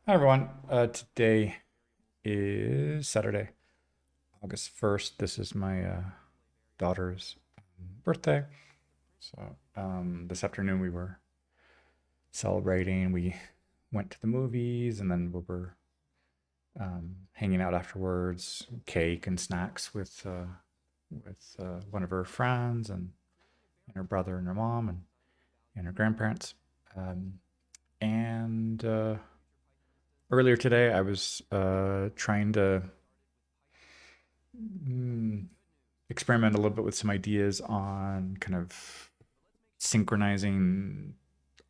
Hi everyone. Today is Saturday, August 1st. This is my daughter's birthday. So this afternoon we were celebrating. We went to the movies and then we were hanging out afterwards, cake and snacks with one of her friends and her brother and her mom and her grandparents. Um, and earlier today I was trying to mm, experiment a little bit with some ideas on kind of synchronizing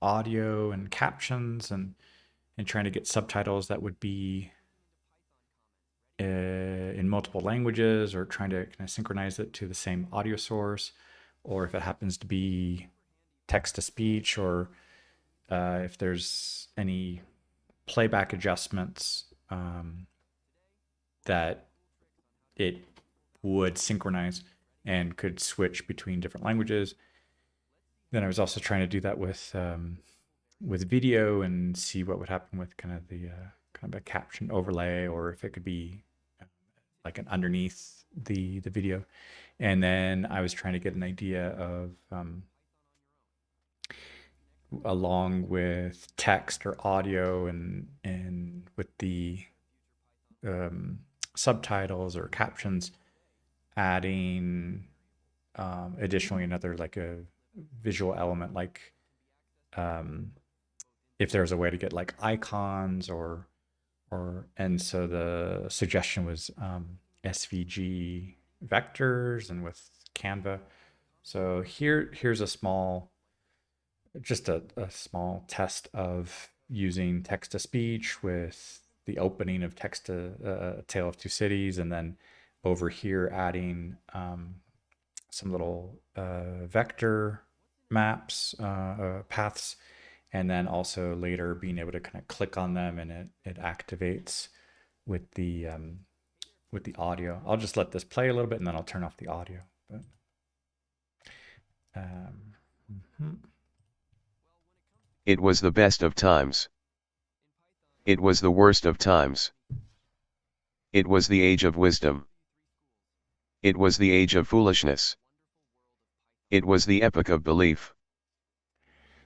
audio and captions and trying to get subtitles that would be in multiple languages or trying to kind of synchronize it to the same audio source, or if it happens to be text to speech, or if there's any playback adjustments that it would synchronize and could switch between different languages. Then I was also trying to do that with video and see what would happen with kind of the kind of a caption overlay, or if it could be like an underneath the video. And then I was trying to get an idea of along with text or audio and with the um, subtitles or captions, adding additionally another like a visual element, like um, if there's a way to get like icons or and so the suggestion was SVG vectors and with Canva. So here's a small, just a small test of using text to speech with the opening of text to Tale of Two Cities, and then over here adding some little vector maps, paths, and then also later being able to kind of click on them and it activates with the audio. I'll just let this play a little bit and then I'll turn off the audio. But um, mhm. It was the best of times. It was the worst of times. It was the age of wisdom. It was the age of foolishness. It was the epoch of belief.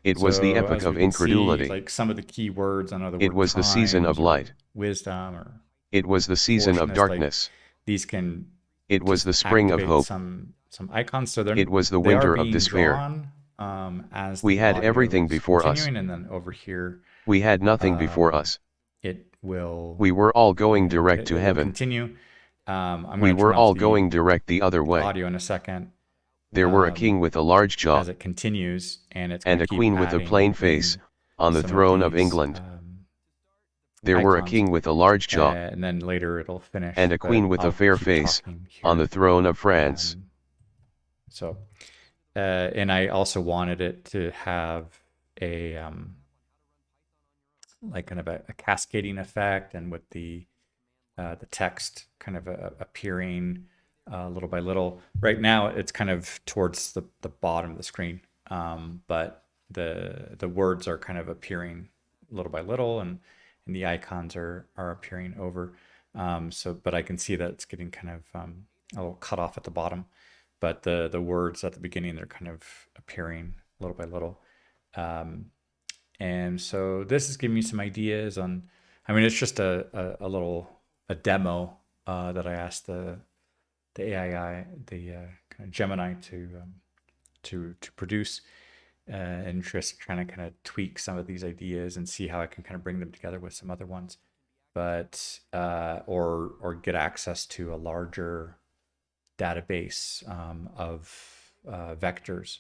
It was the So epoch as we of can see, incredulity. like some of the key words, I know the It word was the season of times or light. wisdom or It was the season of foolishness, like darkness. these can It was just the spring of activate hope. some icons. So It was the they are winter of being despair. drawn as We the had audio everything is before us. continuing, and then over here We had nothing before um, us. it will We were all going direct to it will heaven. continue. I'm We going to turn were off all going direct the other the way. audio in a second There were a king with a large jaw, as it continues, and it's going and to a keep queen with a adding plain face, in on the some of throne of these England. There were a icons, king with a large jaw, and then later it'll and finish. a But queen with a I'll fair keep face, talking on the here. throne of France. Um, so, and I also wanted it to have a like kind of a cascading effect, and with the text kind of appearing little by little. Right now, it's kind of towards the bottom of the screen, but the words are kind of appearing little by little, and the icons are appearing over. So, but I can see that it's getting kind of a little cut off at the bottom, but the words at the beginning, they're kind of appearing little by little. Um, and so this is giving me some ideas on, I mean, it's just a little a demo that I asked the AI, the kind of Gemini to produce, and just trying to kind of tweak some of these ideas and see how I can kind of bring them together with some other ones, but or get access to a larger database of vectors.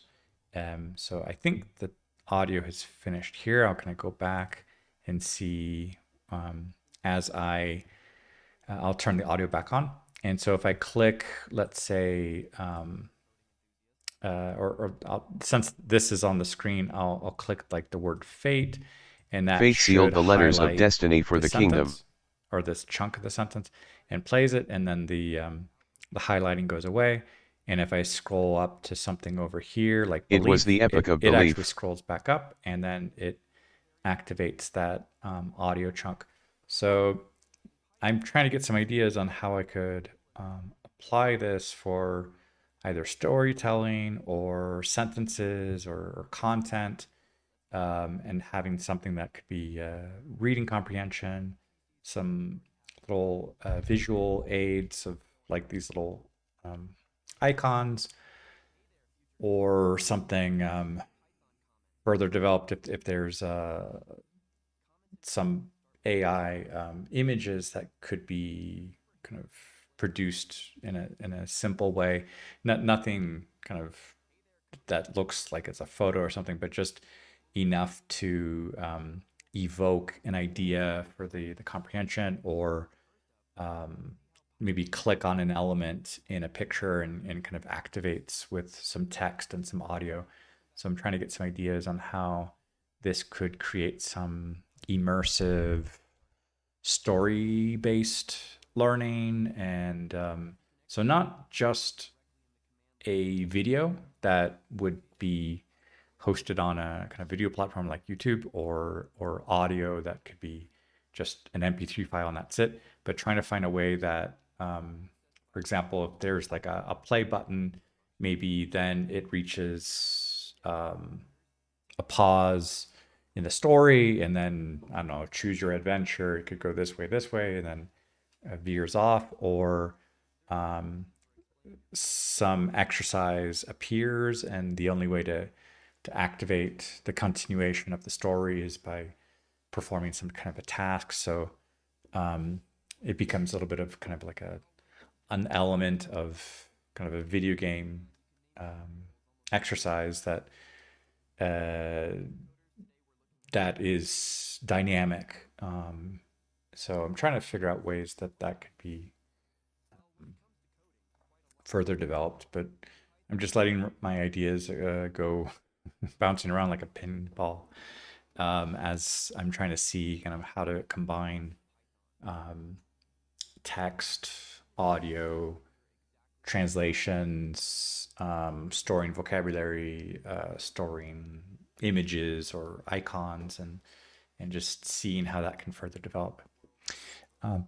So I think the audio has finished here. I'll kind of go back and see as I'll turn the audio back on. And so if I click, let's say, since this is on the screen, I'll click like the word fate, and that Fate sealed should the letters of highlight destiny for the the kingdom. sentence or this chunk of the sentence and plays it, and then the highlighting goes away. And if I scroll up to something over here like It was belief, the epoch of it actually belief. scrolls back up, and then it activates that audio chunk. So I'm trying to get some ideas on how I could apply this for either storytelling or sentences or content, and having something that could be reading comprehension, some little visual aids of like these little um, icons, or something further developed if there's some AI images that could be kind of produced in a simple way. Nothing kind of that looks like it's a photo or something, but just enough to evoke an idea for the comprehension, or um, maybe click on an element in a picture and kind of activates with some text and some audio. So I'm trying to get some ideas on how this could create some immersive story based learning. And so not just a video that would be hosted on a kind of video platform like YouTube, or audio that could be just an MP3 file and that's it. But trying to find a way that, for example, if there's like a play button, maybe then it reaches a pause in the story, and then I don't know, choose your adventure. It could go this way, and then veers off, or um, some exercise appears, and the only way to activate the continuation of the story is by performing some kind of a task. So um, it becomes a little bit of kind of like an element of kind of a video game exercise uh, that is dynamic. So I'm trying to figure out ways that that could be further developed, but I'm just letting my ideas go bouncing around like a pinball, as I'm trying to see kind of how to combine um, text, audio, translations, storing vocabulary, storing images or icons, and just seeing how that can further develop. Um,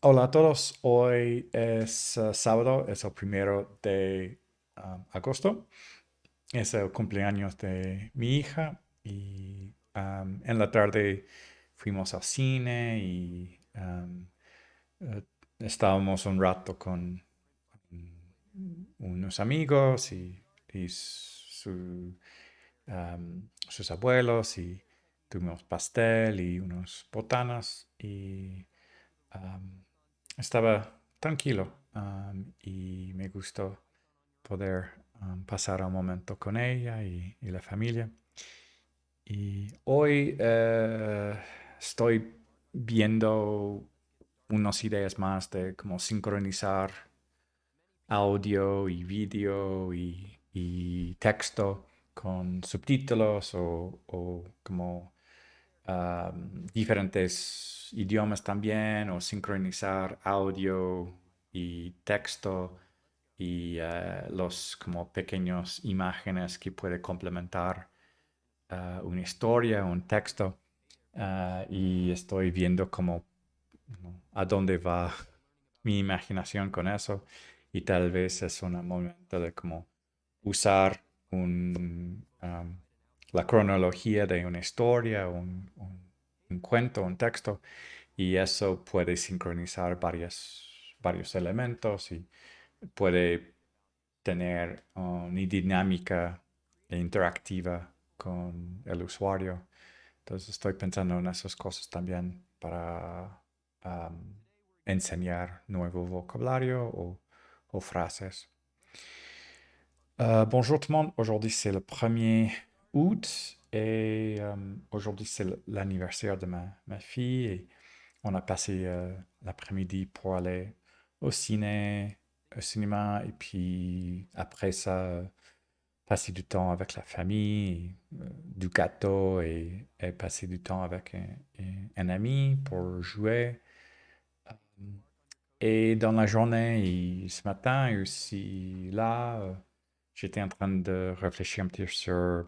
Hola a todos, hoy es sábado, es el 1 de agosto, es el cumpleaños de mi hija, y en la tarde fuimos al cine y eh, estábamos un rato con unos amigos y sus abuelos, y tuvimos pastel y unos botanas, y um, estaba tranquilo, y me gustó poder pasar un momento con ella y la familia. Y hoy estoy viendo unas ideas más de cómo sincronizar audio y vídeo y texto con subtítulos, o como diferentes idiomas también, o sincronizar audio y texto, y los como pequeños imágenes que puede complementar una historia, un texto. Y estoy viendo cómo, ¿no?, a dónde va mi imaginación con eso, y tal vez es un momento de cómo usar la cronología de una historia, un cuento, un texto, y eso puede sincronizar varios elementos, y puede tener una dinámica interactiva con el usuario. Entonces estoy pensando en esas cosas también para um, enseñar nuevo vocabulario o frases. Bonjour tout le monde, aujourd'hui c'est le 1er août, et aujourd'hui c'est l'anniversaire de ma fille, et on a passé l'après-midi pour aller au au cinéma, et puis après ça, passer du temps avec la famille, du gâteau, et passer du temps avec un ami pour jouer. Et dans la journée, et ce matin, et aussi là, j'étais en train de réfléchir un petit peu sur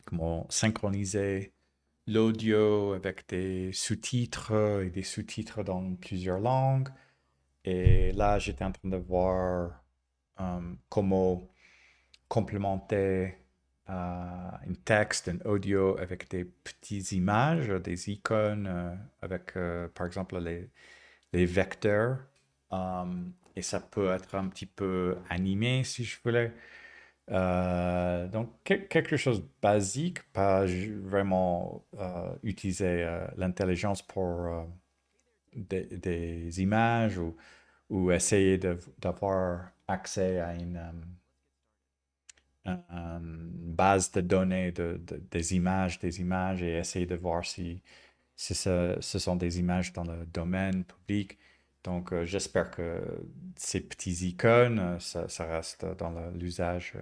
comment synchroniser l'audio avec des sous-titres et des sous-titres dans plusieurs langues. Et là, j'étais en train de voir comment complémenter un texte, un audio avec des petites images, des icônes, avec par exemple les vecteurs. Et ça peut être un petit peu animé si je voulais. Donc, quelque chose de basique, pas vraiment utiliser l'intelligence pour des images ou essayer d'avoir accès à une base de données des images et essayer de voir si ce sont des images dans le domaine public. Donc, j'espère que ces petits icônes, ça reste dans l'usage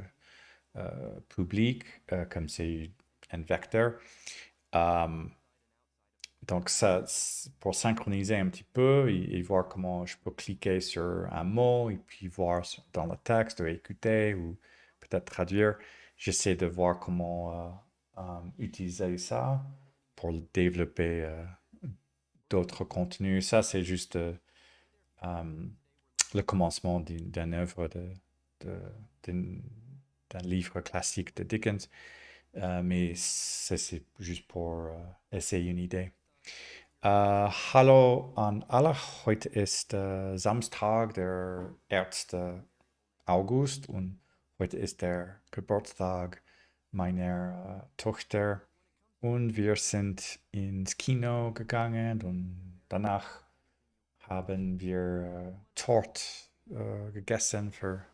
public, comme c'est un vecteur. Euh, donc, ça, pour synchroniser un petit peu et voir comment je peux cliquer sur un mot et puis voir dans le texte, ou écouter ou peut-être traduire, j'essaie de voir comment utiliser ça pour développer d'autres contenus. Ça, c'est juste euh, le commencement d'une œuvre de- d'un d'un livre classique de Dickens. Mais c'est juste pour essayer une Idee. Hallo an alle, heute ist Samstag, der 1. August und heute ist der Geburtstag meiner Tochter und wir sind ins Kino gegangen und danach haben wir Tort gegessen für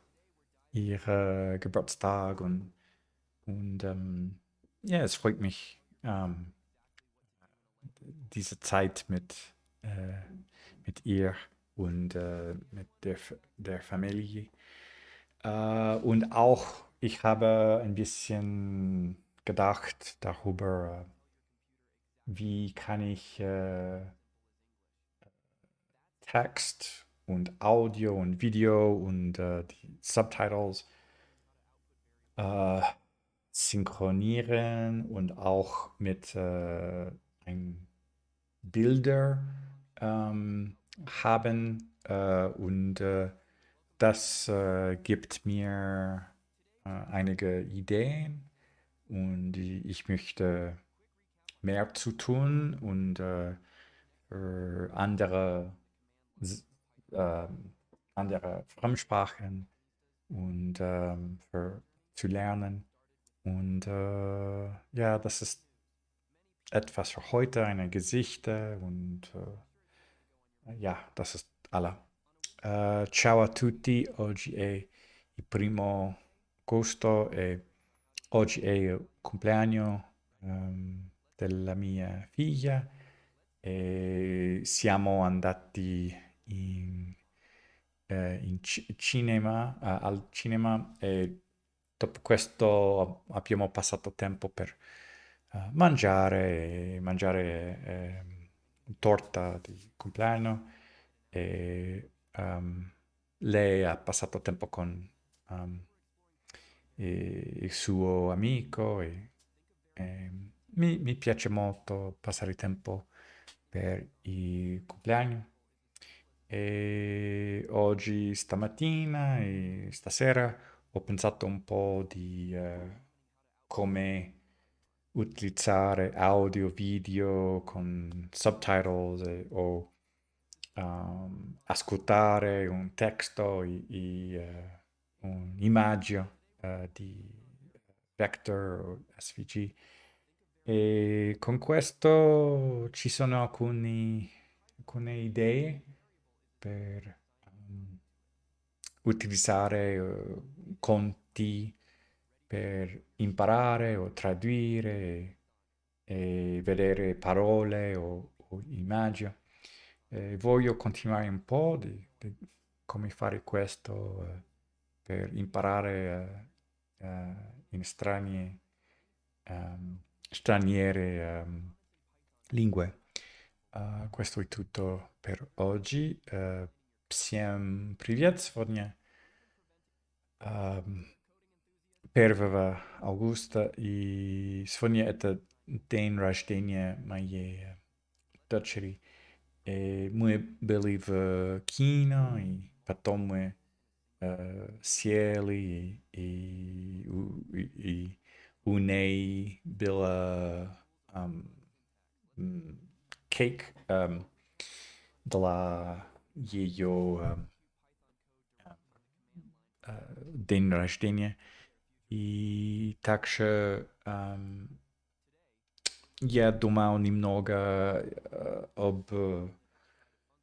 ihren Geburtstag und ja, es freut mich, diese Zeit mit ihr und mit der Familie. Und auch, ich habe ein bisschen gedacht darüber, wie kann ich Text und Audio und Video und die Subtitles äh, synchronieren und auch mit ein Bilder haben und das gibt mir einige Ideen und ich möchte mehr zu tun und für s- äh, andere Fremdsprachen und für zu lernen. Und ja, das ist etwas für heute, eine Gesichter und ja, das ist alle. Ciao a tutti, oggi è il 1° agosto e oggi è il compleanno della mia figlia e siamo andati in cinema, al cinema e dopo questo abbiamo passato tempo per mangiare torta di compleanno e lei ha passato tempo con ehm, il suo amico e mi piace molto passare tempo per il compleanno. E oggi, stamattina e stasera ho pensato un po' di come utilizzare audio, video con subtitles o ascoltare un testo, un'immagine di vector o SVG. E con questo ci sono alcune idee per utilizzare conti per imparare o tradurre e vedere parole o immagini. Voglio continuare un po' di come fare questo per imparare in straniere lingue. Questo è tutto per oggi. Всем привет! Сегодня 1 августа, и сегодня это день рождения моей дочери. И мы были в кино, и потом мы сели, и у ней было м, кейк для ее день рождения. И также я думал немного об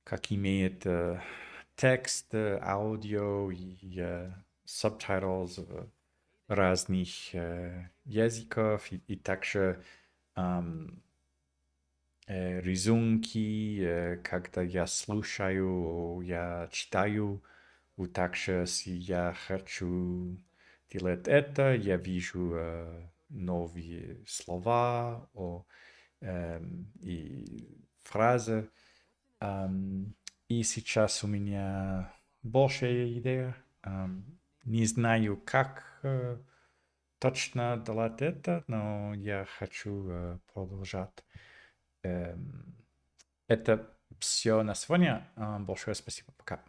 как имеет текст, аудио и subtitles разных языков и также ам, рисунки, когда я слушаю, я читаю, и также если я хочу делать это, я вижу новые слова и фразы. Ам, и сейчас у меня большая идея. Не знаю, как точно делать это, но я хочу продолжать. Эм, это все на сегодня. Большое спасибо. Пока.